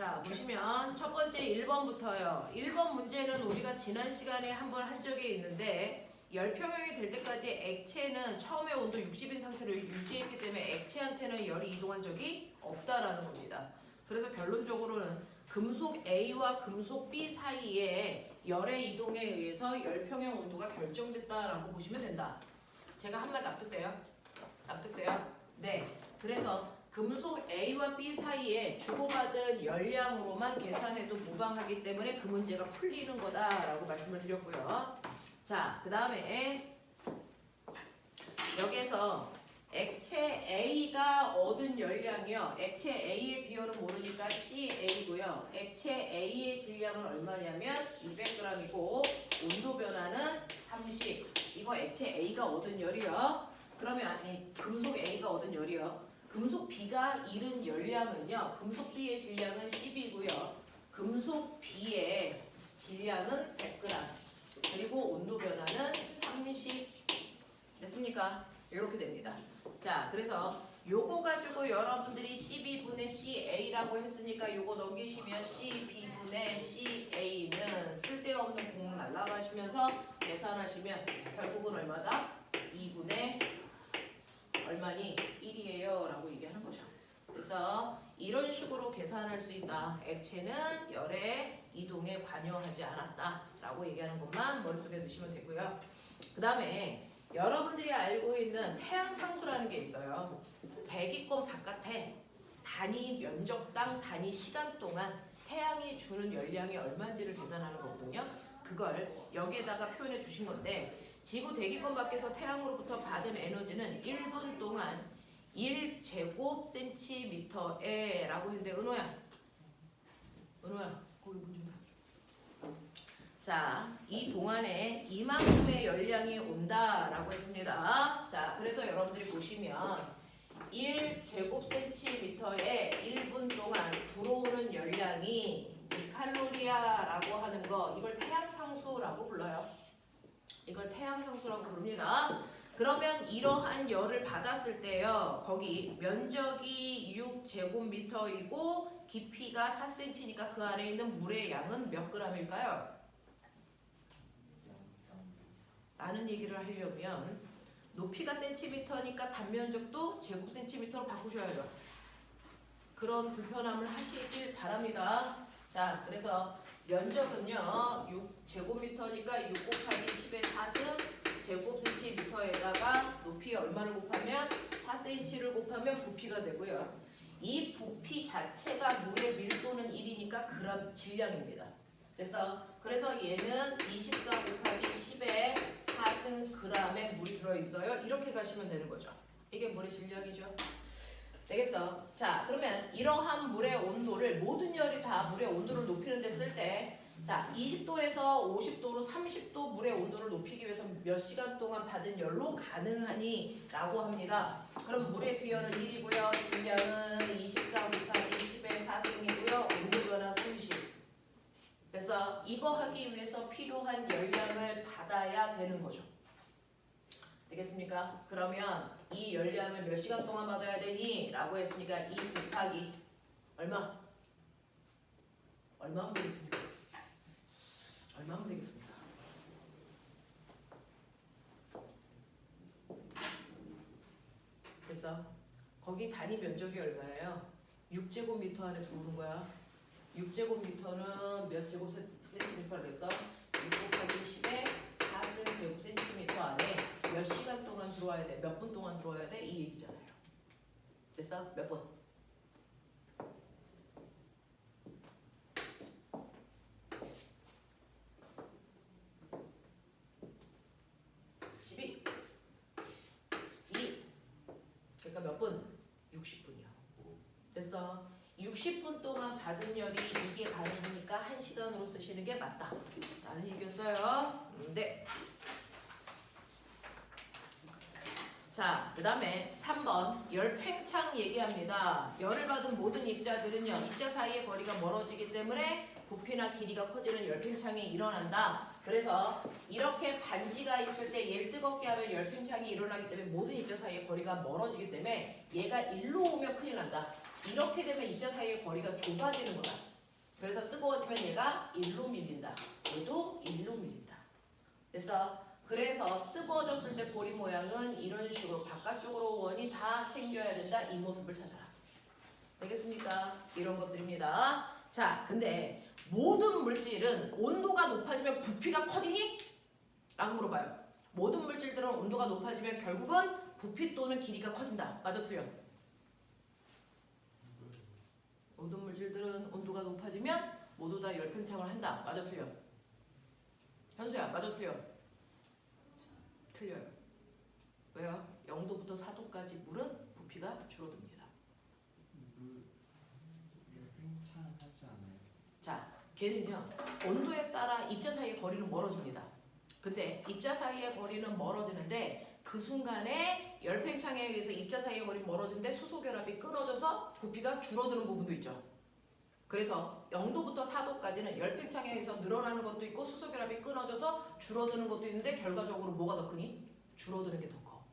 자, 보시면 첫 번째 1번부터요. 1번 문제는 우리가 지난 시간에 한번 한 적이 있는데 열평형이 될 때까지 액체는 처음에 온도 60인 상태로 유지했기 때문에 액체한테는 열이 이동한 적이 없다라는 겁니다. 그래서 결론적으로는 금속 A와 금속 B 사이에 열의 이동에 의해서 열평형 온도가 결정됐다라고 보시면 된다. 제가 한 말 납득돼요? 납득돼요? 네. 그래서 금속 A와 B 사이에 주고받은 열량으로만 계산해도 무방하기 때문에 그 문제가 풀리는 거다라고 말씀을 드렸고요. 자, 그 다음에 여기서 액체 A가 얻은 열량이요. 액체 A의 비율은 모르니까 CA고요. 액체 A의 질량은 얼마냐면 200g이고 온도 변화는 30. 이거 액체 A가 얻은 열이요. 그러면 아니 금속 A가 얻은 열이요. 금속 B가 잃은 열량은요. 금속 B의 질량은 10이고요. 금속 B의 질량은 100g. 그리고 온도 변화는 30. 됐습니까? 이렇게 됩니다. 자, 그래서 요거 가지고 여러분들이 12분의 CA라고 했으니까 요거 넘기시면 CB분의 CA는 쓸데없는 공 날라가시면서 계산하시면 결국은 얼마다? 2분의 얼마니? 1이에요 라고 얘기하는 거죠. 그래서 이런 식으로 계산할 수 있다. 액체는 열의 이동에 관여하지 않았다 라고 얘기하는 것만 머릿속에 넣으시면 되고요. 그 다음에 여러분들이 알고 있는 태양상수라는 게 있어요. 대기권 바깥에 단위 면적당 단위 시간 동안 태양이 주는 열량이 얼마인지를 계산하는 거거든요. 그걸 여기에다가 표현해 주신 건데 지구 대기권 밖에서 태양으로부터 받은 에너지는 1분 동안 1제곱센티미터에 라고 했는데 은호야 거기 문 좀 닫아줘. 자, 이 동안에 이만큼의 열량이 온다라고 했습니다. 자, 그래서 여러분들이 보시면 1제곱센티미터에 1분 동안 들어오는 열량이 2칼로리아라고 하는 거 이걸 태양상수라고 불러요. 이걸 태양상수라고 부릅니다. 그러면 이러한 열을 받았을 때요. 거기 면적이 6제곱미터이고 깊이가 4cm니까 그 안에 있는 물의 양은 몇 g일까요? 라는 얘기를 하려면 높이가 센티미터니까 단면적도 제곱센티미터로 바꾸셔야죠. 그런 불편함을 하시길 바랍니다. 자, 그래서 면적은요 6제곱미터니까 6 곱하기 10의 4승 제곱센티미터에다가 높이 얼마를 곱하면 4cm를 곱하면 부피가 되고요. 이 부피 자체가 물의 밀도는 1이니까 그람 질량입니다. 됐어? 그래서 얘는 24 곱하기 10의 4승 g의 물이 들어있어요. 이렇게 가시면 되는 거죠. 이게 물의 질량이죠. 되겠어? 자, 그러면 이러한 물의 온도를 모든 열이 다 물의 온도를 높이는 데 쓸 때 자, 20도에서 50도로 30도 물의 온도를 높이기 위해서 몇 시간 동안 받은 열로 가능하니? 라고 합니다. 그럼 물의 비율은 1이고요. 질량은 24 곱하기 10의 4승이고요. 온도 변화 30. 그래서 이거 하기 위해서 필요한 열량을 받아야 되는 거죠. 되겠습니까? 그러면 이 열량을 몇 시간 동안 받아야 되니? 라고 했으니까 2 곱하기 얼마? 얼마면 되겠습니까? 얼마면 되겠습니까? 그래서 거기 단위 면적이 얼마예요? 6제곱미터 안에 들어오는 거야. 6제곱미터는 몇 제곱센티미터를 했어? 6 곱하기 10의 4승 제곱센티미터 안에 몇 시간 동안 들어와야 돼? 몇 분 동안 들어와야 돼? 이 얘기잖아요. 됐어? 몇 분? 12 2 그러니까 몇 분? 60분이요. 됐어? 60분 동안 받은 열이 이게 가능하니까 1시간으로 쓰시는 게 맞다 라는 얘기였어요. 네. 자, 그 다음에 3번 열팽창 얘기합니다. 열을 받은 모든 입자들은요 입자 사이의 거리가 멀어지기 때문에 부피나 길이가 커지는 열팽창이 일어난다. 그래서 이렇게 반지가 있을 때 얘를 뜨겁게 하면 열팽창이 일어나기 때문에 모든 입자 사이의 거리가 멀어지기 때문에 얘가 일로 오면 큰일 난다. 이렇게 되면 입자 사이의 거리가 좁아지는 거다. 그래서 뜨거워지면 얘가 1로 밀린다. 얘도 1로 밀린다. 그래서 뜨거워졌을 때 고리 모양은 이런 식으로 바깥쪽으로 원이 다 생겨야 된다. 이 모습을 찾아라. 되겠습니까? 이런 것들입니다. 자, 근데 모든 물질은 온도가 높아지면 부피가 커지니? 라고 물어봐요. 모든 물질들은 온도가 높아지면 결국은 부피 또는 길이가 커진다. 맞아, 틀려? 모든 물질들은 온도가 높아지면 모두 다 열팽창을 한다. 맞아, 틀려? 현수야, 맞아, 틀려? 틀려요. 왜요? 0도부터 4도까지 물은 부피가 줄어듭니다. 팽창하지 않아요? 자, 걔는요. 온도에 따라 입자 사이의 거리는 멀어집니다. 근데 입자 사이의 거리는 멀어지는데 그 순간에 열팽창에 의해서 입자 사이의 거리는 멀어지는데 수소결합이 끊어져서 부피가 줄어드는 부분도 있죠. 그래서 0도부터 4도까지는 열팽창에 의해서 늘어나는 것도 있고 수소결합이 끊어져서 줄어드는 것도 있는데 결과적으로 뭐가 더 크니? 줄어드는 게 더 커.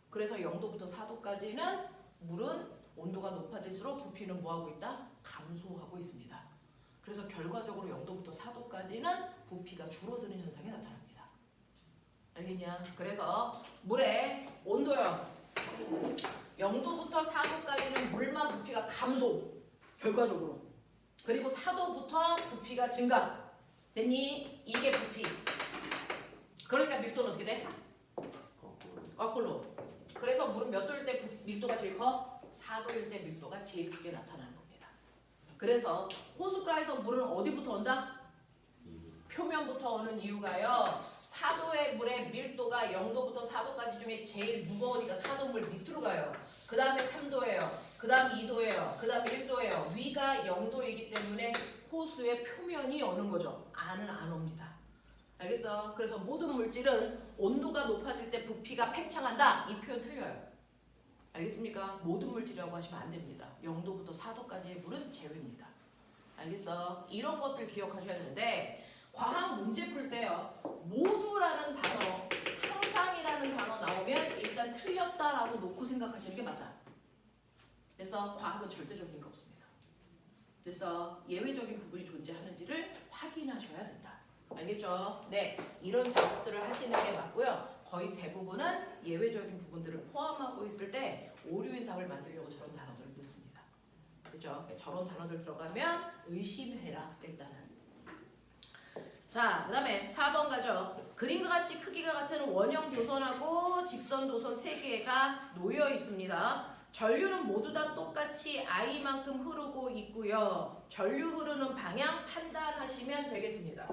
그래서 0도부터 4도까지는 물은 온도가 높아질수록 부피는 뭐하고 있다? 감소하고 있습니다. 그래서 결과적으로 0도부터 4도까지는 부피가 줄어드는 현상이 나타납니다. 알겠냐? 그래서 물의 온도요. 0도부터 4도까지는 물만 부피가 감소. 결과적으로. 그리고 4도부터 부피가 증가. 됐니? 이게 부피. 그러니까 밀도는 어떻게 돼? 거꾸로. 그래서 물은 몇 도일 때 밀도가 제일 커? 4도일 때 밀도가 제일 크게 나타나는 겁니다. 그래서 호숫가에서 물은 어디부터 온다? 표면부터 오는 이유가요. 4도의 물의 밀도가 0도부터 4도까지 중에 제일 무거우니까 4도 물 밑으로 가요. 그 다음에 3도예요. 그 다음 2도예요. 그 다음 1도예요. 위가 0도이기 때문에 호수의 표면이 오는 거죠. 안은 안 옵니다. 알겠어? 그래서 모든 물질은 온도가 높아질 때 부피가 팽창한다. 이 표현 틀려요. 알겠습니까? 모든 물질이라고 하시면 안 됩니다. 0도부터 4도까지의 물은 제외입니다. 알겠어? 이런 것들 기억하셔야 되는데 과학 문제 풀 때요. 모두라는 단어, 항상이라는 단어 나오면 일단 틀렸다라고 놓고 생각하시는 게 맞다. 그래서 과학은 절대적인 게 없습니다. 그래서 예외적인 부분이 존재하는지를 확인하셔야 된다. 알겠죠? 네, 이런 작업들을 하시는 게 맞고요. 거의 대부분은 예외적인 부분들을 포함하고 있을 때 오류인 답을 만들려고 저런 단어들을 넣습니다. 그죠? 저런 단어들 들어가면 의심해라 일단은. 자, 그 다음에 4번 가죠. 그림과 같이 크기가 같은 원형 도선하고 직선 도선 3개가 놓여 있습니다. 전류는 모두 다 똑같이 I만큼 흐르고 있고요. 전류 흐르는 방향 판단하시면 되겠습니다.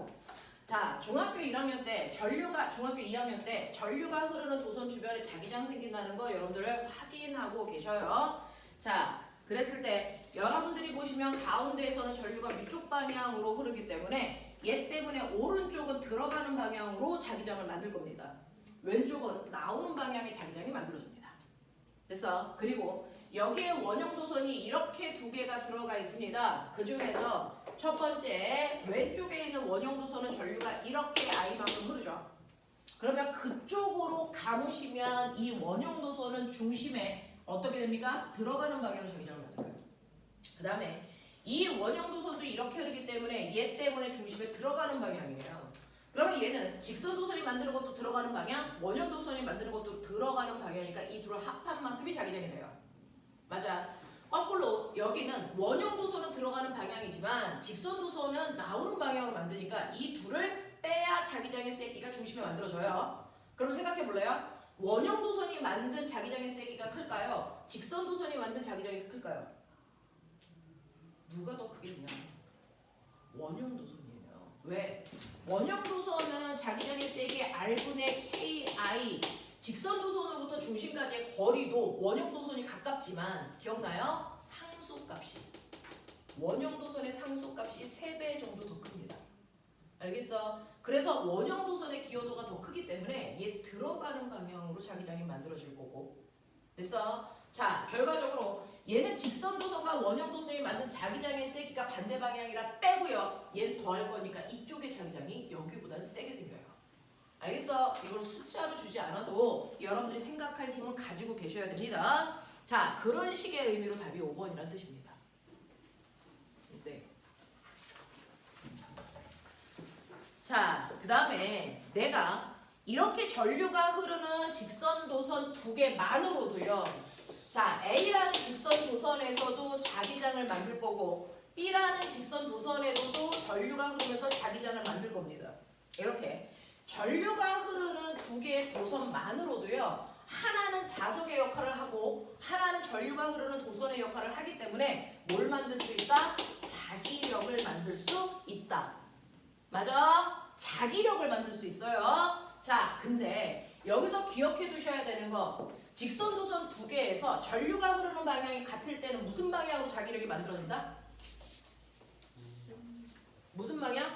자, 중학교 2학년 때 중학교 2학년 때 전류가 흐르는 도선 주변에 자기장 생긴다는 거 여러분들 확인하고 계셔요. 자, 그랬을 때 여러분들이 보시면 가운데에서는 전류가 위쪽 방향으로 흐르기 때문에 얘 때문에 오른쪽은 들어가는 방향으로 자기장을 만들 겁니다. 왼쪽은 나오는 방향의 자기장이 만들어집니다. 됐어? 그리고 여기에 원형 도선이 이렇게 두 개가 들어가 있습니다. 그 중에서 첫 번째 왼쪽에 있는 원형 도선은 전류가 이렇게 I만큼 흐르죠. 그러면 그쪽으로 감으시면 이 원형 도선은 중심에 어떻게 됩니까? 들어가는 방향으로 자기장을 만들어요. 그 다음에 이 원형 도선도 이렇게 흐르기 때문에 얘 때문에 중심에 들어가는 방향이에요. 그러면 얘는 직선 도선이 만드는 것도 들어가는 방향, 원형 도선이 만드는 것도 들어가는 방향이니까 이 둘을 합한 만큼이 자기장이 돼요. 맞아. 거꾸로 여기는 원형 도선은 들어가는 방향이지만 직선 도선은 나오는 방향으로 만드니까 이 둘을 빼야 자기장의 세기가 중심에 만들어져요. 그럼 생각해 볼래요? 원형 도선이 만든 자기장의 세기가 클까요? 직선 도선이 만든 자기장이 클까요? 누가 더 크겠냐? 원형 도선이에요. 왜? 원형 도선은 자기장의 세기 R분의 KI, 직선 도선으로부터 중심까지의 거리도 원형 도선이 가깝지만 기억나요? 상수값이. 원형 도선의 상수값이 3배 정도 더 큽니다. 알겠어? 그래서 원형 도선의 기여도가 더 크기 때문에 얘 들어가는 방향으로 자기장이 만들어질 거고. 됐어? 자, 결과적으로 얘는 직선 도선과 원형 도선이 만든 자기장의 세기가 반대 방향이라 빼고요. 얘는 더할 거니까 이쪽의 자기장이 여기보다는 세게 생겨요. 알겠어? 이걸 숫자로 주지 않아도 여러분들이 생각할 힘은 가지고 계셔야 됩니다. 자, 그런 식의 의미로 답이 5번이라는 뜻입니다. 네. 자, 그 다음에 내가 이렇게 전류가 흐르는 직선 도선 두 개만으로도요. 자, A라는 직선 도선에서도 자기장을 만들 거고 B라는 직선 도선에서도 전류가 흐르면서 자기장을 만들 겁니다. 이렇게 전류가 흐르는 두 개의 도선만으로도요. 하나는 자석의 역할을 하고 하나는 전류가 흐르는 도선의 역할을 하기 때문에 뭘 만들 수 있다? 자기력을 만들 수 있다. 맞아? 자기력을 만들 수 있어요. 자, 근데 여기서 기억해 두셔야 되는 거 직선 도선 두 개에서 전류가 흐르는 방향이 같을 때는 무슨 방향으로 자기력이 만들어진다? 무슨 방향?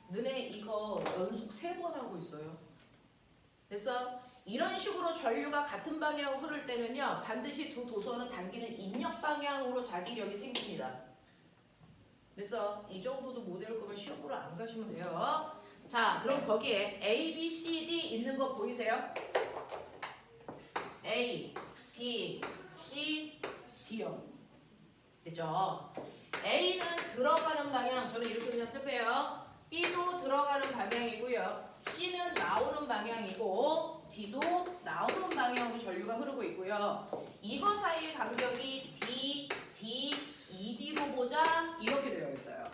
너네 이거 연속 3번 하고 있어요. 됐어? 이런 식으로 전류가 같은 방향으로 흐를 때는요. 반드시 두 도선은 당기는 인력 방향으로 자기력이 생깁니다. 됐어? 이 정도도 못 외울 거면 시험 보러 안 가시면 돼요. 자, 그럼 거기에 A, B, C, D 있는 거 보이세요? A, B, C, D요. 됐죠? A는 들어가는 방향, 저는 이렇게 그냥 쓸게요. B도 들어가는 방향이고요. C는 나오는 방향이고 D도 나오는 방향으로 전류가 흐르고 있고요. 이거 사이의 간격이 D, D, ED로 보자 이렇게 되어 있어요.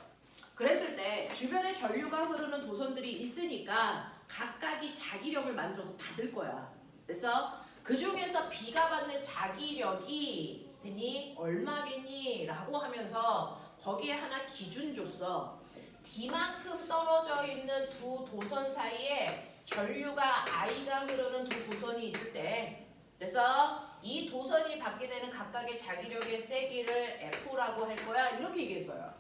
그랬을 때 주변에 전류가 흐르는 도선들이 있으니까 각각이 자기력을 만들어서 받을 거야. 그래서 그 중에서 B가 받는 자기력이 됐니? 얼마겠니? 라고 하면서 거기에 하나 기준 줬어. D만큼 떨어져 있는 두 도선 사이에 전류가 I가 흐르는 두 도선이 있을 때 그래서 이 도선이 받게 되는 각각의 자기력의 세기를 F라고 할 거야. 이렇게 얘기했어요.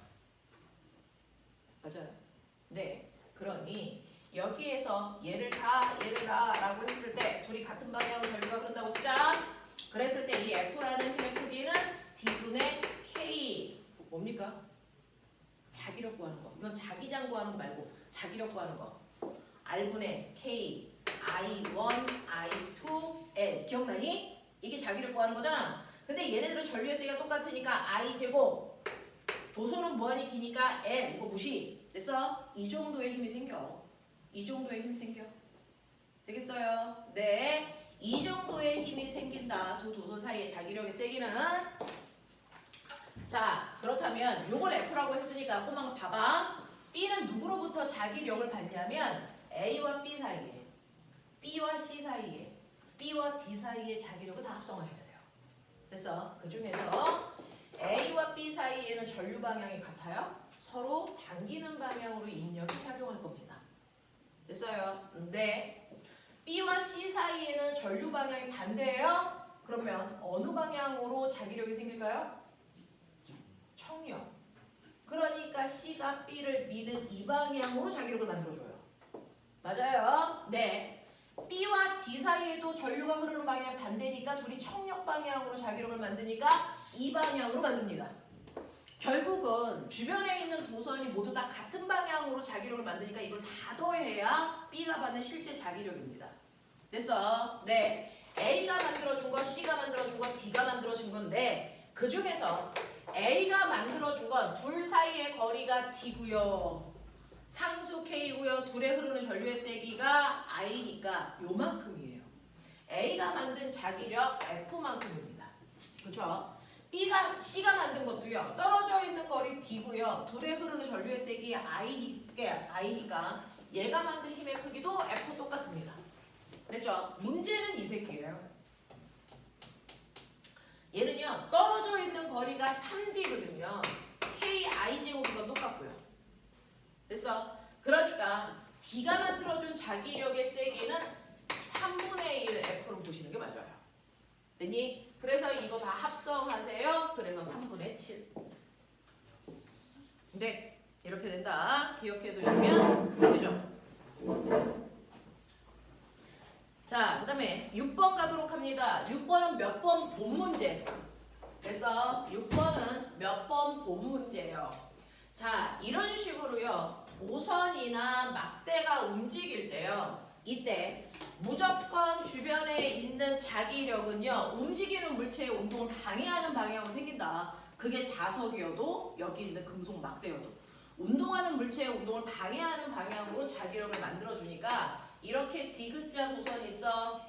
맞아요. 네. 그러니 여기에서 얘를 다 라고 했을 때 둘이 같은 방향으로 전류가 흐른다고 치자. 그랬을 때 이 F라는 힘의 크기는 D분의 K 뭡니까? 자기력 구하는 거. 이건 자기장 구하는 거 말고 자기력 구하는 거. R분의 K I1, I2, L 기억나니? 이게 자기력 구하는 거잖아. 근데 얘네들은 전류의 세기가 똑같으니까 I 제곱 도소는 무한히 기니까 L 이거 무시. 됐어? 이 정도의 힘이 생겨. 이 정도의 힘이 생겨. 되겠어요? 네. 이 정도의 힘이 생긴다. 두 도선 사이의 자기력의 세기는. 자, 그렇다면 요걸 F라고 했으니까 꼬마 봐봐. B는 누구로부터 자기력을 받냐면 A와 B 사이에, B와 C 사이에, B와 D 사이에 자기력을 다 합성하셔야 돼요. 그래서 그 중에서 A와 B 사이에는 전류 방향이 같아요. 서로 당기는 방향으로 인력이 작용할 겁니다. 됐어요? 네. B와 C 사이에는 전류 방향이 반대예요. 그러면 어느 방향으로 자기력이 생길까요? 청력. 그러니까 C가 B를 미는 이 방향으로 자기력을 만들어줘요. 맞아요? 네. B와 D 사이에도 전류가 흐르는 방향이 반대니까 둘이 청력 방향으로 자기력을 만드니까 이 방향으로 만듭니다. 결국은 주변에 있는 도선이 모두 다 같은 방향으로 자기력을 만드니까 이걸 다 더해야 B가 받는 실제 자기력입니다. 됐어? 네. A가 만들어준 거, C가 만들어준 거, D가 만들어준 건데 그 중에서 A가 만들어준 건 둘 사이의 거리가 D고요. 상수 K고요. 둘에 흐르는 전류의 세기가 I니까 요만큼이에요. A가 만든 자기력 F만큼입니다. 그렇죠? C가 만든 것도요. 떨어져 있는 거리 D고요. 둘에 흐르는 전류의 세기 I니까 얘가 만든 힘의 크기도 F 똑같습니다. 됐죠? 문제는 이 새끼예요. 얘는요. 떨어져 있는 거리가 3D거든요. KI제곱과 똑같고요. 됐어? 그러니까 D가 만들어준 자기력의 세기는 3분의 1 F로 보시는 게 맞아요. 됐니? 그래서 이거 다 합성하세요. 그래서 3분의 7. 네, 이렇게 된다. 기억해 두시면 되죠. 자, 그 다음에 6번 가도록 합니다. 6번은 몇 번 본 문제. 그래서 6번은 몇 번 본 문제예요. 자, 이런 식으로요. 도선이나 막대가 움직일 때요. 이때 무조건 주변에 있는 자기력은요. 움직이는 물체의 운동을 방해하는 방향으로 생긴다. 그게 자석이어도 여기 있는 금속 막대여도. 운동하는 물체의 운동을 방해하는 방향으로 자기력을 만들어주니까 이렇게 디귿자 소선이 있어.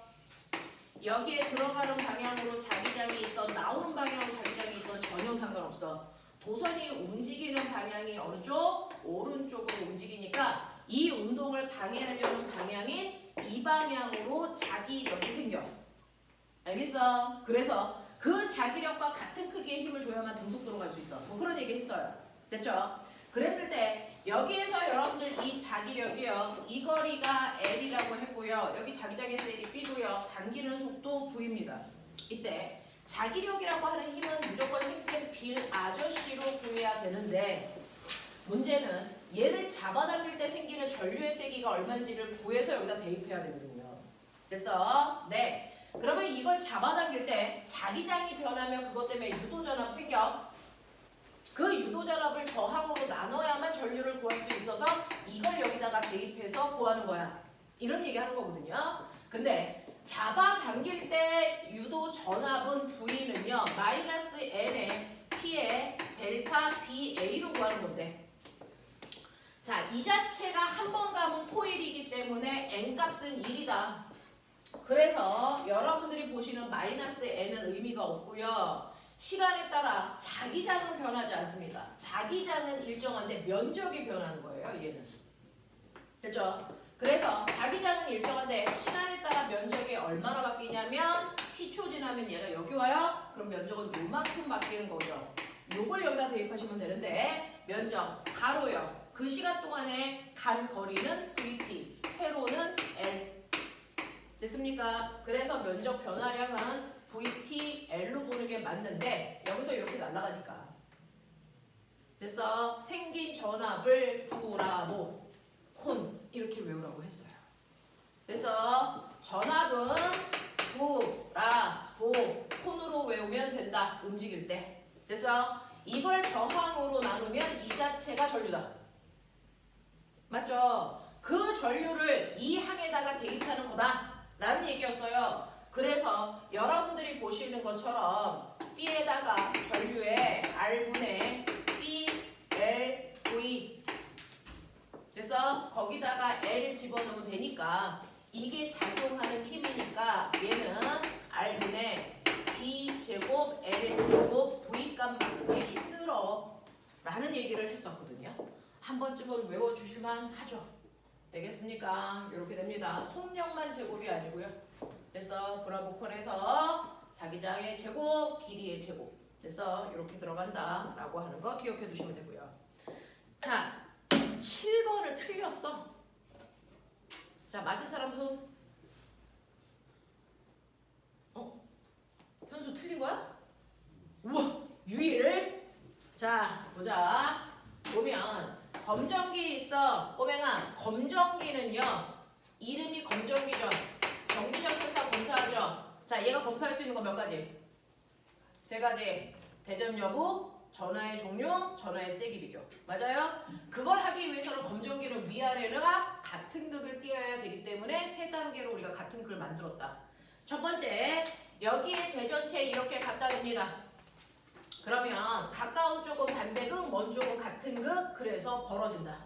여기에 들어가는 방향으로 자기장이 있던 나오는 방향으로 자기장이 있던 전혀 상관없어. 도선이 움직이는 방향이 어느 쪽? 오른쪽으로 움직이니까 이 운동을 방해하려는 방향인 이 방향으로 자기력이 생겨. 알겠어? 그래서 그 자기력과 같은 크기의 힘을 줘야만 등속도로 갈 수 있어. 뭐 그런 얘기 했어요. 됐죠? 그랬을 때 여기에서 여러분들 이 자기력이요. 이 거리가 L이라고 했고요. 여기 자기장의 셀이 B고요. 당기는 속도 V입니다. 이때 자기력이라고 하는 힘은 무조건 힘센 빌 아저씨로 구해야 되는데 문제는 얘를 잡아당길 때 생기는 전류의 세기가 얼마인지를 구해서 여기다 대입해야 되거든요. 됐어? 네. 그러면 이걸 잡아당길 때 자기장이 변하면 그것 때문에 유도전압 생겨. 그 유도전압을 저항으로 나눠야만 전류를 구할 수 있어서 이걸 여기다가 대입해서 구하는 거야. 이런 얘기 하는 거거든요. 근데 잡아당길 때 유도전압은 V는요. 마이너스 N에 T에 델타 BA로 구하는 건데 자, 이 자체가 한 번 감은 코일이기 때문에 N값은 1이다. 그래서 여러분들이 보시는 마이너스 N은 의미가 없고요. 시간에 따라 자기장은 변하지 않습니다. 자기장은 일정한데 면적이 변하는 거예요. 얘는. 됐죠? 그래서 자기장은 일정한데 시간에 따라 면적이 얼마나 바뀌냐면 T초 지나면 얘가 여기 와요. 그럼 면적은 요만큼 바뀌는 거죠. 요걸 여기다 대입하시면 되는데 면적 가로요. 그 시간 동안에 간 거리는 VT, 세로는 L. 됐습니까? 그래서 면적 변화량은 VTL로 보는 게 맞는데 여기서 이렇게 날아가니까 됐어? 생긴 전압을 브라보 콘 이렇게 외우라고 했어요. 그래서 전압은 브라보 콘으로 외우면 된다. 움직일 때. 그래서 이걸 저항으로 나누면 이 자체가 전류다. 맞죠? 그 전류를 이 항에다가 대입하는 거다 라는 얘기였어요. 그래서 여러분들이 보시는 것처럼 B에다가 전류에 R분의 B, L, V 그래서 거기다가 L 집어넣으면 되니까 이게 작용하는 힘이니까 얘는 R분의 B 제곱, L 제곱, V 값 맞추기 힘들어 라는 얘기를 했었거든요. 한 번쯤은 외워주실만 하죠. 되겠습니까? 이렇게 됩니다. 속력만 제곱이 아니고요. 그래서 브라보콘에서 자기장의 제곱, 길이의 제곱. 그래서 이렇게 들어간다 라고 하는 거 기억해 두시면 되고요. 자, 7번을 틀렸어. 자, 맞은 사람 손. 현수 틀린 거야? 우와, 유일. 자, 보자. 보면 검정기 있어. 꼬맹아, 검정기는요. 이름이 검정기죠. 정기적 현상 검사하죠. 자, 얘가 검사할 수 있는 거 몇 가지? 3가지. 대전 여부, 전화의 종류, 전화의 세기 비교. 맞아요? 그걸 하기 위해서는 검정기는 위아래가 같은 극을 띄어야 되기 때문에 3단계로 우리가 같은 극을 만들었다. 첫 번째, 여기에 대전체 이렇게 갖다 댑니다. 그러면 가까운 쪽은 반대극, 먼 쪽은 같은 극, 그래서 벌어진다.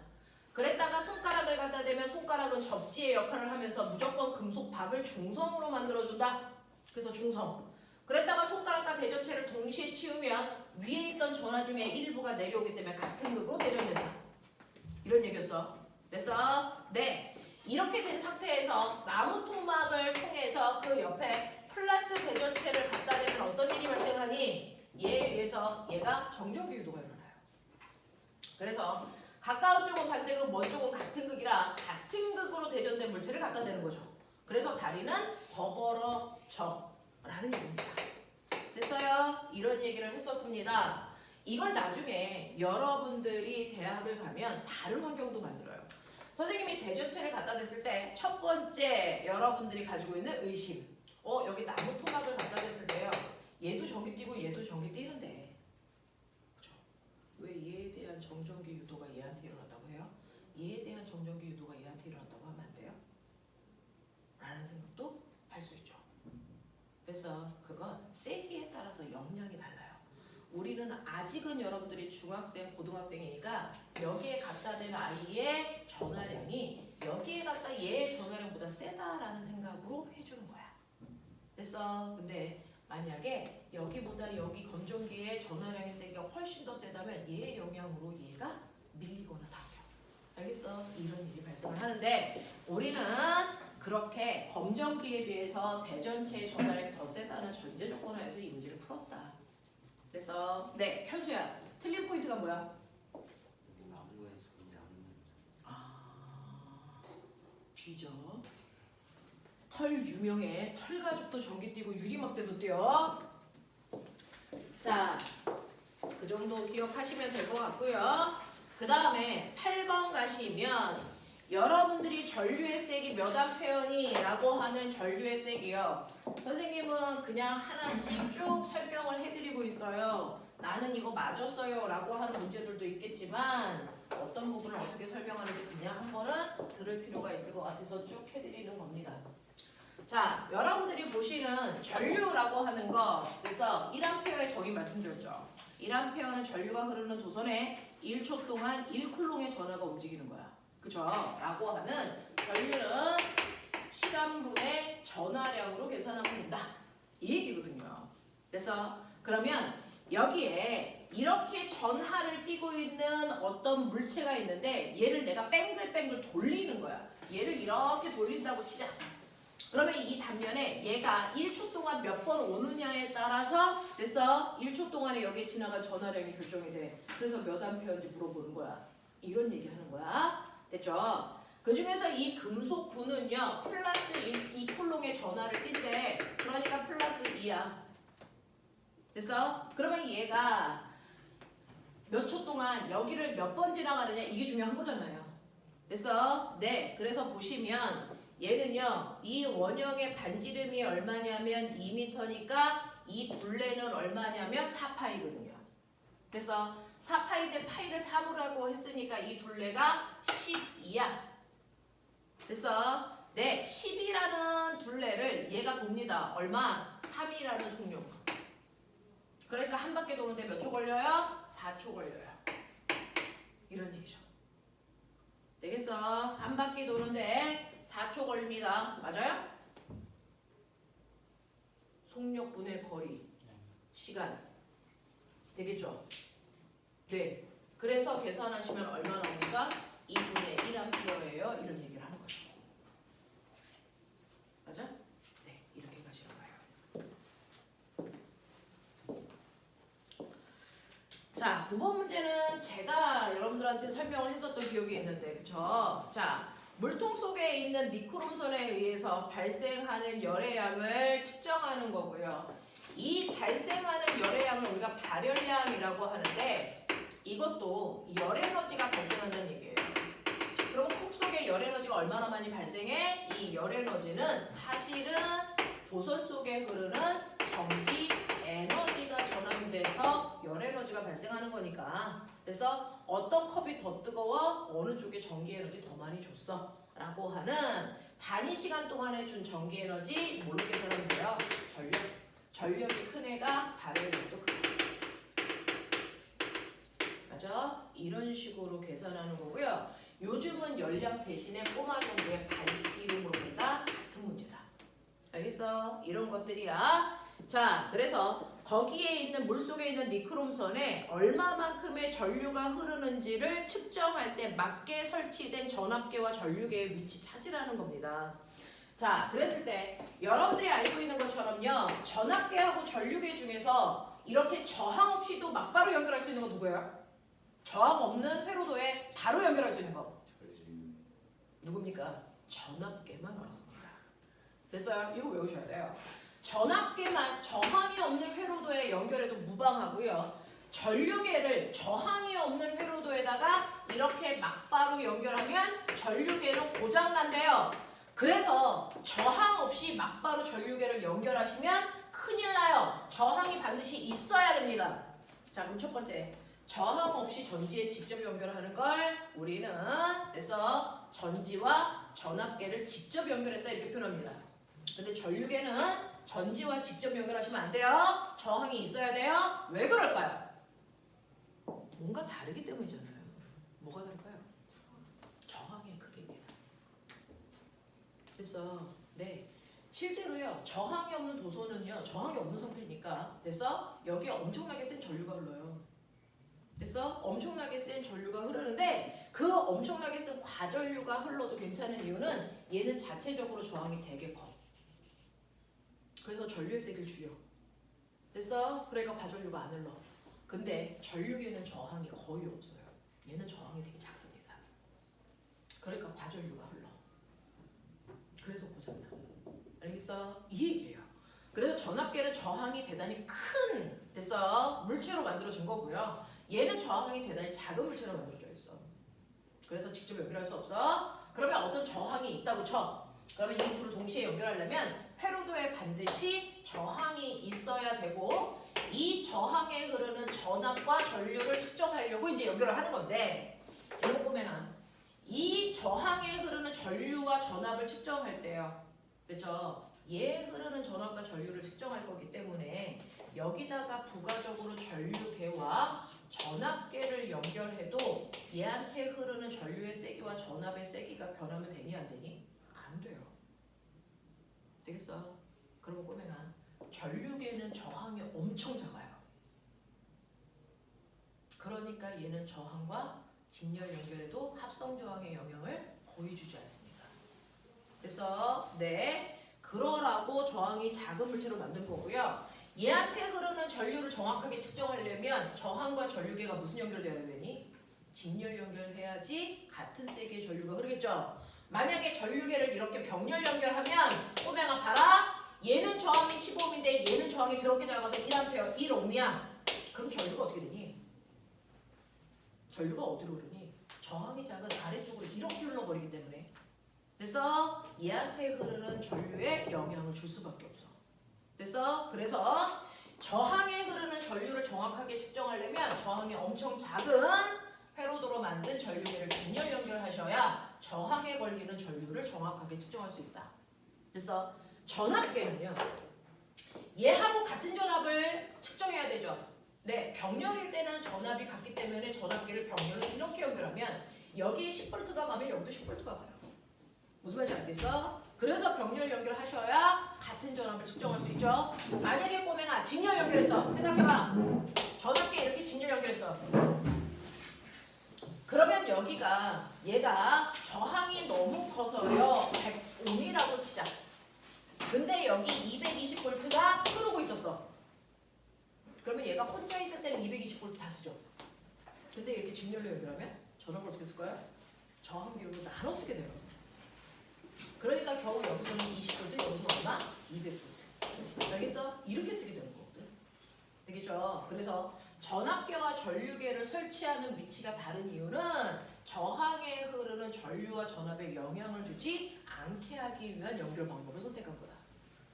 그랬다가 손가락을 갖다 대면 손가락은 접지의 역할을 하면서 무조건 금속 박을 중성으로 만들어준다. 그래서 중성. 그랬다가 손가락과 대전체를 동시에 치우면 위에 있던 전화 중에 일부가 내려오기 때문에 같은 극으로 대전된다. 이런 얘기였어. 됐어? 네. 이렇게 된 상태에서 나무 토막을 통해서 그 옆에 플러스 대전체를 갖다 대면 어떤 일이 발생하니? 얘에 의해서 얘가 정전기 유도가 일어나요. 그래서 가까운 쪽은 반대극, 먼 쪽은 같은 극이라 같은 극으로 대전된 물체를 갖다 대는 거죠. 그래서 다리는 더 벌어져 라는 얘기입니다. 됐어요? 이런 얘기를 했었습니다. 이걸 나중에 여러분들이 대학을 가면 다른 환경도 만들어요. 선생님이 대전체를 갖다 댔을 때 첫 번째 여러분들이 가지고 있는 의심. 여기 나무 토막을 갖다 댔을 때요. 얘도 전기 띄고 얘도 전기 띄는데 그쵸? 왜 얘에 대한 정전기 유도가 얘한테 일어난다고 해요? 얘에 대한 정전기 유도가 얘한테 일어난다고 하면 안 돼요? 라는 생각도 할 수 있죠. 그래서 그건 세기에 따라서 역량이 달라요. 우리는 아직은 여러분들이 중학생, 고등학생이니까 여기에 갖다 댄 아이의 전화량이 여기에 갖다 얘의 전화량보다 세다라는 생각으로 해주는 거야. 됐어? 근데 만약에 여기보다 여기 검정기의 전화량의 세기가 훨씬 더 세다면 얘의 영향으로 얘가 밀리거나 다져. 알겠어? 이런 일이 발생을 하는데 우리는 그렇게 검정기에 비해서 대전체의 전화량이 더 세다는 전제 조건 하에서 이 문제를 풀었다. 그래서 네, 현수야. 틀린 포인트가 뭐야? 여기 나무에서 나무. 뒤져. 털 유명해. 털 가죽도 전기 뛰고 유리막대도 뛰어. 자, 그 정도 기억하시면 될 것 같고요. 그 다음에 8번 가시면 여러분들이 전류의 색이 몇 암페어니? 라고 하는 전류의 색이요. 선생님은 그냥 하나씩 쭉 설명을 해드리고 있어요. 나는 이거 맞았어요 라고 하는 문제들도 있겠지만 어떤 부분을 어떻게 설명하는지 그냥 한 번은 들을 필요가 있을 것 같아서 쭉 해드리는 겁니다. 자, 여러분들이 보시는 전류라고 하는 거, 그래서 1A의 정의 말씀드렸죠. 1A는 전류가 흐르는 도선에 1초 동안 1쿨롱의 전하가 움직이는 거야. 그죠? 라고 하는 전류는 시간분의 전하량으로 계산하면 된다. 이 얘기거든요. 그래서 그러면 여기에 이렇게 전하를 띠고 있는 어떤 물체가 있는데 얘를 내가 뺑글뺑글 돌리는 거야. 얘를 이렇게 돌린다고 치자. 그러면 이 단면에 얘가 1초 동안 몇 번 오느냐에 따라서 됐어? 1초 동안에 여기에 지나간 전하량이 결정이 돼. 그래서 몇 암페어인지 물어보는 거야. 이런 얘기 하는 거야. 됐죠? 그 중에서 이 금속구는요. 플러스 2쿨롱의 전하를 띈대. 그러니까 플러스 2야. 됐어? 그러면 얘가 몇 초 동안 여기를 몇 번 지나가느냐 이게 중요한 거잖아요. 됐어? 네. 그래서 보시면 얘는요. 이 원형의 반지름이 얼마냐면 2m니까 이 둘레는 얼마냐면 4파이거든요. 그래서 4파이 대 파이를 3으라고 했으니까 이 둘레가 12야. 그래서 네, 10이라는 둘레를 얘가 돕니다. 얼마? 3이라는 속력. 그러니까 한 바퀴 도는데 몇 초 걸려요? 4초 걸려요. 이런 얘기죠. 되겠어? 한 바퀴 도는데 4초 걸립니다. 맞아요? 속력분의 거리, 시간. 되겠죠? 네. 그래서 계산하시면 얼마 나옵니까? 2분의 1A예요. 이런 얘기를 하는 거죠. 맞아? 네. 이렇게 가시는 거예요. 자, 9번 문제는 제가 여러분들한테 설명을 했었던 기억이 있는데, 그쵸? 자, 물통 속에 있는 니크롬선에 의해서 발생하는 열의 양을 측정하는 거고요. 이 발생하는 열의 양을 우리가 발열량이라고 하는데 이것도 열 에너지가 발생한다는 얘기예요. 그럼 컵 속에 열 에너지가 얼마나 많이 발생해? 이 열 에너지는 사실은 도선 속에 흐르는 전기 에너지가 전환돼서 열 에너지가 발생하는 거니까. 그래서 어떤 컵이 더 뜨거워? 어느 쪽에 전기 에너지 더 많이 줬어? 라고 하는 단위 시간 동안에 준 전기 에너지 뭘로 계산하면 돼요? 전력. 전력이 큰 애가 발열력도 크고. 맞아? 이런 식으로 계산하는 거고요. 요즘은 열량 대신에 꼬마 정도의 밝기로 물어본다. 같은 문제다. 알겠어? 이런 것들이야. 자, 그래서 거기에 있는 물속에 있는 니크롬선에 얼마만큼의 전류가 흐르는지를 측정할 때 맞게 설치된 전압계와 전류계의 위치 찾으라는 겁니다. 자, 그랬을 때 여러분들이 알고 있는 것처럼요. 전압계하고 전류계 중에서 이렇게 저항 없이도 막바로 연결할 수 있는 거 누구예요? 저항 없는 회로도에 바로 연결할 수 있는 거. 누굽니까? 전압계만 그렇습니다. 됐어요? 이거 외우셔야 돼요. 전압계만 저항이 없는 회로도에 연결해도 무방하고요. 전류계를 저항이 없는 회로도에다가 이렇게 막바로 연결하면 전류계는 고장난대요. 그래서 저항 없이 막바로 전류계를 연결하시면 큰일 나요. 저항이 반드시 있어야 됩니다. 자, 그럼 첫 번째. 저항 없이 전지에 직접 연결하는 걸 우리는 그래서 전지와 전압계를 직접 연결했다 이렇게 표현합니다. 근데 전류계는 전지와 직접 연결하시면 안 돼요. 저항이 있어야 돼요. 왜 그럴까요? 뭔가 다르기 때문이잖아요. 뭐가 다를까요? 저항의 크기입니다. 그래서 네, 실제로요 저항이 없는 도소는요 저항이 없는 상태니까 그래서 여기에 엄청나게 센 전류가 흘러요. 그래서 엄청나게 센 전류가 흐르는데 그 엄청나게 센 과전류가 흘러도 괜찮은 이유는 얘는 자체적으로 저항이 되게 커. 그래서 전류의 세기를 줄여. 그래서 그러니까 과전류가 안 흘러. 근데 전류계는 저항이 거의 없어요. 얘는 저항이 되게 작습니다. 그러니까 과전류가 흘러. 그래서 고장나. 알겠어? 이 얘기예요. 그래서 전압계는 저항이 대단히 큰 됐어 물체로 만들어진 거고요. 얘는 저항이 대단히 작은 물체로 만들어져 있어. 그래서 직접 연결할 수 없어. 그러면 어떤 저항이 있다고 쳐. 그러면 이 둘을 동시에 연결하려면 회로도에 반드시 저항이 있어야 되고 이 저항에 흐르는 전압과 전류를 측정하려고 이제 연결을 하는 건데 이거 보면 이 저항에 흐르는 전류와 전압을 측정할 때요. 그죠? 얘에 흐르는 전압과 전류를 측정할 거기 때문에 여기다가 부가적으로 전류계와 전압계를 연결해도 얘한테 흐르는 전류의 세기와 전압의 세기가 변하면 되니 안 되니? 안 돼요. 되겠어? 그러면 꼬맹아 전류계는 저항이 엄청 작아요. 그러니까 얘는 저항과 직렬 연결에도 합성 저항의 영향을 거의 주지 않습니다. 그래서 네 그러라고 저항이 작은 물체로 만든 거고요. 얘한테 흐르는 전류를 정확하게 측정하려면 저항과 전류계가 무슨 연결되어야 되니? 직렬 연결해야지 같은 세기의 전류가 흐르겠죠. 만약에 전류계를 이렇게 병렬 연결하면 꼬맹아 봐라. 얘는 저항이 15ohm인데 얘는 저항이 그렇게 작아서 1A, 1ohm이야. 그럼 전류가 어떻게 되니? 전류가 어디로 흐르니? 저항이 작은 아래쪽으로 이렇게 흘러버리기 때문에 그래서 얘한테 흐르는 전류에 영향을 줄 수밖에 없어. 그래서 저항에 흐르는 전류를 정확하게 측정하려면 저항이 엄청 작은 회로도로 만든 전류계를 직렬 연결하셔야 저항에 걸리는 전류를 정확하게 측정할 수 있다. 그래서 전압계는요. 얘하고 같은 전압을 측정해야 되죠. 네, 병렬일 때는 전압이 같기 때문에 전압계를 병렬로 이렇게 연결하면 여기에 10V가 가면 여기도 10V가 가요. 무슨 말인지 알겠어? 그래서 병렬 연결하셔야 같은 전압을 측정할 수 있죠. 만약에 꼬맹아 직렬 연결했어. 생각해봐. 전압계 이렇게 직렬 연결했어. 그러면 여기가 얘가 저항이 너무 커서요 100ohm이라고 치자. 근데 여기 220V가 흐르고 있었어. 그러면 얘가 혼자 있을 때는 220V 다 쓰죠. 근데 이렇게 직렬로 연결하면 전압을 어떻게 쓸 거야? 저항 비율로 나눠 쓰게 돼요. 그러니까 겨우 여기서는 20V, 여기서 얼마? 200V. 알겠어? 이렇게 쓰게 되는 거거든. 되겠죠? 그래서 전압계와 전류계를 설치하는 위치가 다른 이유는 저항에 흐르는 전류와 전압에 영향을 주지 않게 하기 위한 연결 방법을 선택한 거다.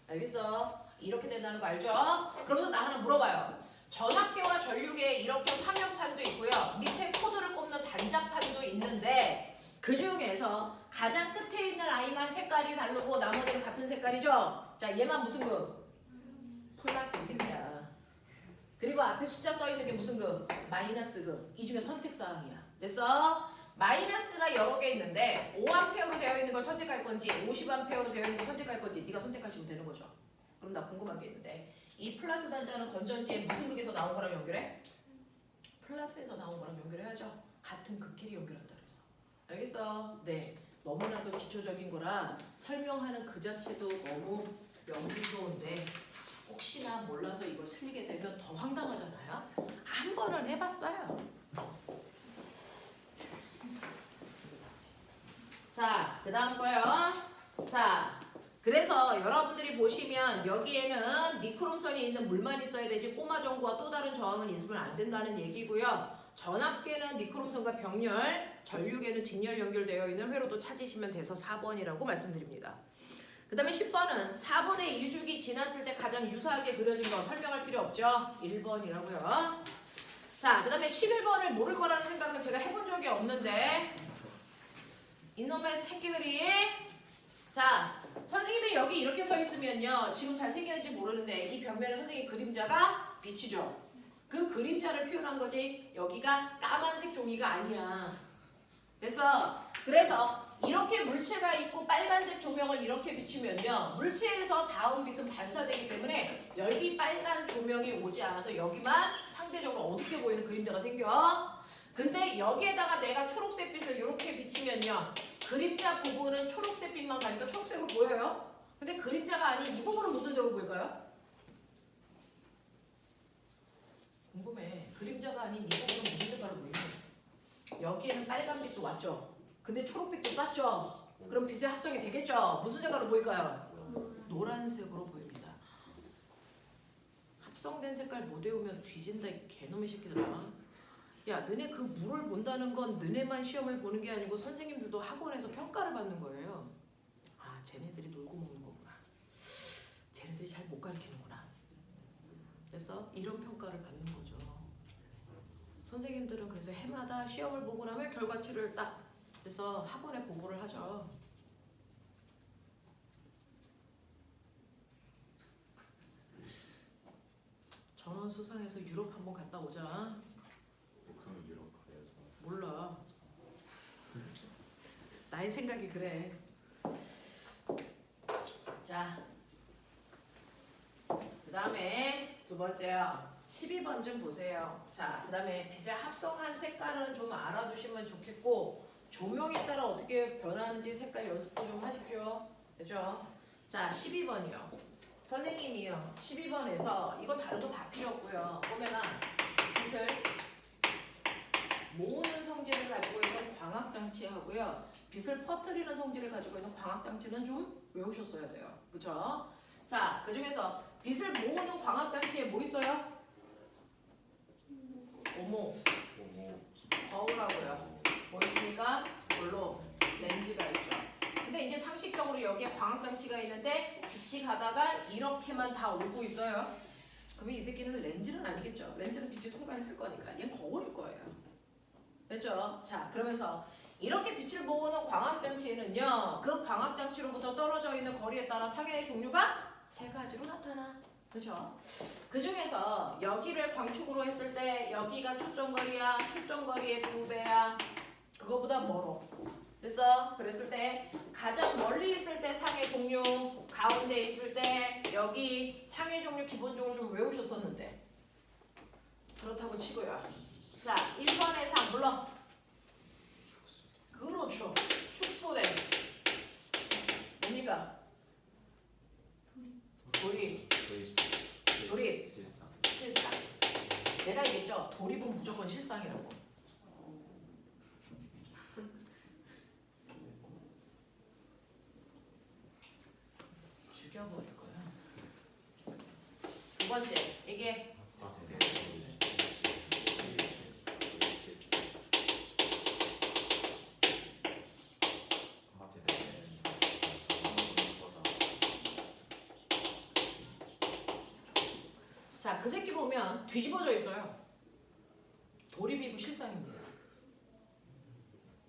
알겠어? 이렇게 된다는 거 알죠? 그러면서 나 하나 물어봐요. 전압계와 전류계에 이렇게 화면판도 있고요. 밑에 코드를 꼽는 단자판도 있는데 그 중에서 가장 끝에 있는 아이만 색깔이 다르고 나머지는 같은 색깔이죠? 자, 얘만 무슨 급? 플러스 색이야. 그리고 앞에 숫자 써있는 게 무슨 급? 마이너스 급. 이 중에 선택사항이야. 됐어? 마이너스가 여러 개 있는데 5A로 되어 있는 걸 선택할 건지 50A로 되어 있는 걸 선택할 건지 네가 선택하시면 되는 거죠. 그럼 나 궁금한 게 있는데 이 플러스 단자는 건전지에 무슨 극에서 나온 거랑 연결해? 플러스에서 나온 거랑 연결해야죠. 같은 극끼리 연결한다 그랬어. 알겠어? 네. 너무나도 기초적인 거라 설명하는 그 자체도 너무 명분스러운데 혹시나 몰라서 이걸 틀리게 되면 더 황당하잖아요. 한 번은 해봤어요. 자, 그 다음 거요. 자, 그래서 여러분들이 보시면 여기에는 니크롬선이 있는 물만 있어야 되지 꼬마 전구와 또 다른 저항은 있으면 안 된다는 얘기고요. 전압계는 니크롬선과 병렬, 전류계는 직렬 연결되어 있는 회로도 찾으시면 돼서 4번이라고 말씀드립니다. 그 다음에 10번은 4번의 1주기 지났을 때 가장 유사하게 그려진 거 설명할 필요 없죠? 1번이라고요. 자, 그 다음에 11번을 모를 거라는 생각은 제가 해본 적이 없는데 이놈의 새끼들이 자, 선생님이 여기 이렇게 서 있으면요 지금 잘 생겼는지 모르는데 이 벽면에 선생님 그림자가 비치죠. 그 그림자를 표현한 거지. 여기가 까만색 종이가 아니야. 됐어? 그래서 이렇게 물체가 있고 빨간색 조명을 이렇게 비추면요. 물체에서 닿은 빛은 반사되기 때문에 여기 빨간 조명이 오지 않아서 여기만 상대적으로 어둡게 보이는 그림자가 생겨. 근데 여기에다가 내가 초록색 빛을 이렇게 비치면요. 그림자 부분은 초록색 빛만 가니까 초록색으로 보여요. 근데 그림자가 아닌 이 부분은 무슨 색으로 보일까요? 궁금해. 그림자가 아닌 이 부분은 무슨 색깔로 보이니? 여기에는 빨간 빛도 왔죠. 근데 초록빛도 쐈죠. 그럼 빛의 합성이 되겠죠. 무슨 색깔로 보일까요? 노란색으로 보입니다. 합성된 색깔 못 외우면 뒤진다 이 개놈의 새끼들아. 야, 너네 그 물을 본다는 건 너네만 시험을 보는 게 아니고 선생님들도 학원에서 평가를 받는 거예요. 아, 쟤네들이 놀고 먹는 거구나. 쟤네들이 잘 못 가르치는구나. 그래서 이런 평가를 받는 거죠. 선생님들은 그래서 해마다 시험을 보고 나면 결과치를 딱 그래서 학원에 보고를 하죠. 전원 수상해서 유럽 한번 갔다 오자. 그럼 유럽 가야죠. 몰라. 나의 생각이 그래. 자, 그 다음에 두 번째요. 12번 좀 보세요. 자, 그 다음에 빛의 합성한 색깔은 좀 알아두시면 좋겠고 조명에 따라 어떻게 변하는지 색깔 연습도 좀 하십시오. 됐죠? 자, 12번이요. 선생님이요. 12번에서 이거 다른 거 다 필요 없고요. 보면은 빛을 모으는 성질을 가지고 있는 광학장치하고요. 빛을 퍼뜨리는 성질을 가지고 있는 광학장치는 좀 외우셨어야 돼요. 그쵸? 자, 그 중에서 빛을 모으는 광학장치에 뭐 있어요? 어머, 거울하고요. 뭐 있습니까? 물로 렌즈가 있죠. 근데 이제 상식적으로 여기에 광학장치가 있는데 빛이 가다가 이렇게만 다 오고 있어요. 그러면 이 새끼는 렌즈는 아니겠죠. 렌즈는 빛이 통과했을 거니까. 얘는 거울일 거예요. 됐죠? 자, 그러면서 이렇게 빛을 모으는 광학장치에는요. 그 광학장치로부터 떨어져 있는 거리에 따라 상해의 종류가 세 가지로 나타나. 그렇죠? 그 중에서 여기를 광축으로 했을 때 여기가 초점거리야. 초점거리의 2배야. 그거보다 멀어. 됐어? 그랬을 때 가장 멀리 있을 때 상해 종류, 가운데 있을 때 여기 상해 종류 기본적으로 좀 외우셨었는데 그렇다고 치고요. 자, 1번의 상 물론 그렇죠. 축소된 뭡니까? 도립. 도립. 실상. 내가 얘기했죠. 도립은 무조건 실상이라고. 죽여버릴 거야. 두 번째 이게 자, 그 새끼 보면 뒤집어져 있어요. 도립이고 실상입니다.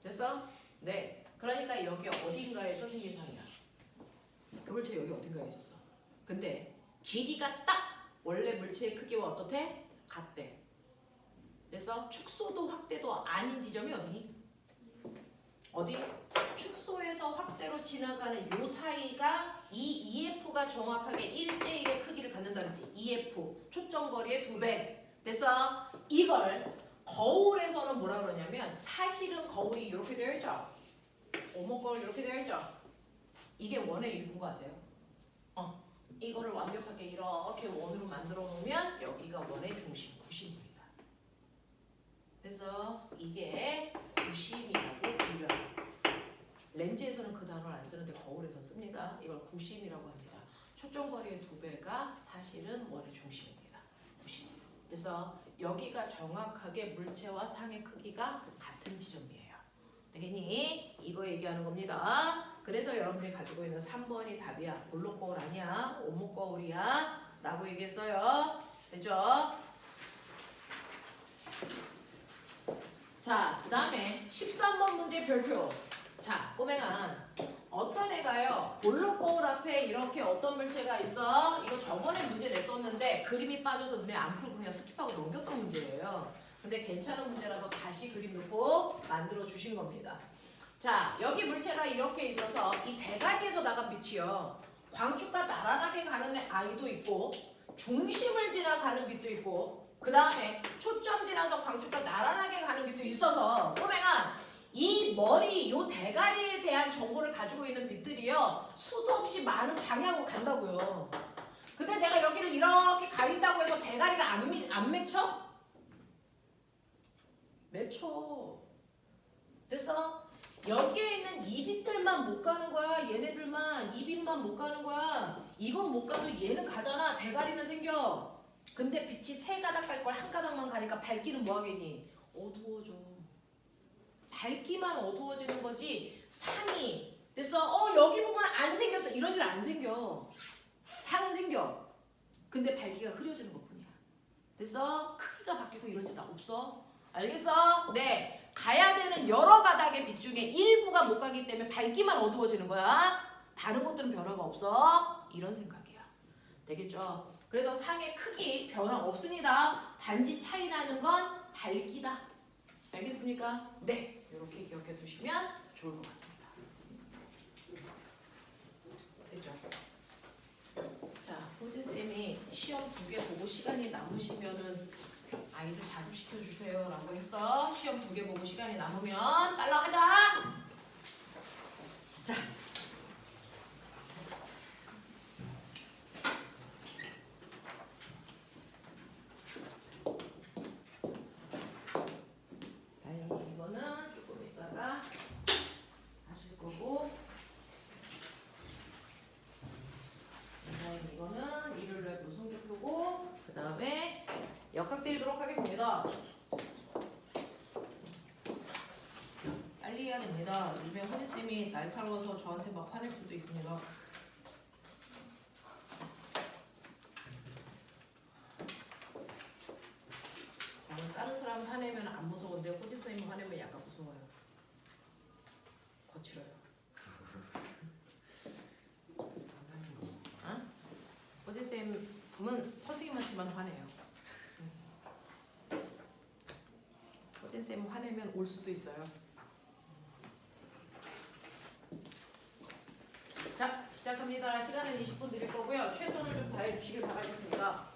됐어? 네. 그러니까 여기 어딘가에 써진 상이야. 그 물체 여기 어딘가에 있었어. 근데 길이가 딱 원래 물체의 크기와 어떻대? 같대. 그래서 축소도 확대도 아닌 지점이 어디니? 어디? 축소에서 확대로 지나가는 요 사이가 이 EF가 정확하게 1대1의 크기를 갖는다는 거지. EF, 초점거리의 2배. 됐어? 이걸 거울에서는 뭐라 그러냐면 사실은 거울이 이렇게 되어 있죠. 오목 거울 이렇게 되어 있죠. 이게 원의 일부인 거 아세요? 이거를 완벽하게 이렇게 원으로 만들어 놓으면 여기가 원의 중심, 구심입니다. 그래서 이게 구심이라고 불려요. 렌즈에서는 그 단어를 안 쓰는데 거울에서 씁니다. 이걸 구심이라고 합니다. 초점거리의 2배가 사실은 원의 중심입니다. 구심. 그래서 여기가 정확하게 물체와 상의 크기가 같은 지점이에요. 되겠니? 이거 얘기하는 겁니다. 그래서 여러분들이 가지고 있는 3번이 답이야. 볼록 거울 아니야. 오목 거울이야. 라고 얘기했어요. 됐죠? 자, 그 다음에 13번 문제 별표. 자, 꼬맹아. 어떤 애가요? 볼록 거울 앞에 이렇게 어떤 물체가 있어? 이거 저번에 문제 냈었는데 그림이 빠져서 눈에 안 풀고 그냥 스킵하고 넘겼던 문제예요. 근데 괜찮은 문제라서 다시 그림 넣고 만들어 주신 겁니다. 자, 여기 물체가 이렇게 있어서 이 대가리에서 나간 빛이요. 광축과 나란하게 가는 아이도 있고 중심을 지나가는 빛도 있고 그 다음에 초점 지나서 광축과 나란하게 가는 빛도 있어서 꼬맹아 이 머리, 요 대가리에 대한 정보를 가지고 있는 빛들이요 수도 없이 많은 방향으로 간다고요. 근데 내가 여기를 이렇게 가린다고 해서 대가리가 안 맺혀? 맺혀. 됐어? 여기에 있는 이 빛들만 못 가는 거야. 얘네들만 이 빛만 못 가는 거야. 이건 못 가도 얘는 가잖아. 대가리는 생겨. 근데 빛이 세 가닥 갈 걸 한 가닥만 가니까 밝기는 뭐 하겠니? 어두워져. 밝기만 어두워지는 거지 상이 됐어? 여기 부분 안 생겼어. 이런 일 안 생겨. 상은 생겨. 근데 밝기가 흐려지는 것뿐이야. 됐어? 크기가 바뀌고 이런 짓 없어. 알겠어? 네. 가야 되는 여러 가닥의 빛 중에 일부가 못 가기 때문에 밝기만 어두워지는 거야. 다른 것들은 변화가 없어. 이런 생각이야. 되겠죠? 그래서 상의 크기 변화 없습니다. 단지 차이 나는 건 밝기다. 알겠습니까? 네. 이렇게 기억해 두시면 좋을 것 같습니다. 됐죠? 자, 호진쌤이 시험 2개 보고 시간이 남으시면은 아이들 자습시켜 주세요 라고 해서 시험 2개 보고 시간이 남으면 빨라 하자. 자, 이거는 조금 있다가 하실 거고, 이거는 일요일날 무슨 교표고, 그 다음에 역학 드리도록 하겠습니다. 빨리 해야 됩니다. 요즘에 허니쌤이 날카로워서 저한테 막 화낼 수도 있습니다. 나는 다른 사람 화내면 안 무서운데 호지쌤이 화내면 약간 무서워요. 거칠어요. 어? 호지쌤은 선생님한테만 화내요. 호진쌤 화내면 올 수도 있어요. 자, 시작합니다. 시간은 20분 드릴 거고요. 최선을 좀 다해주시길 바라겠습니다.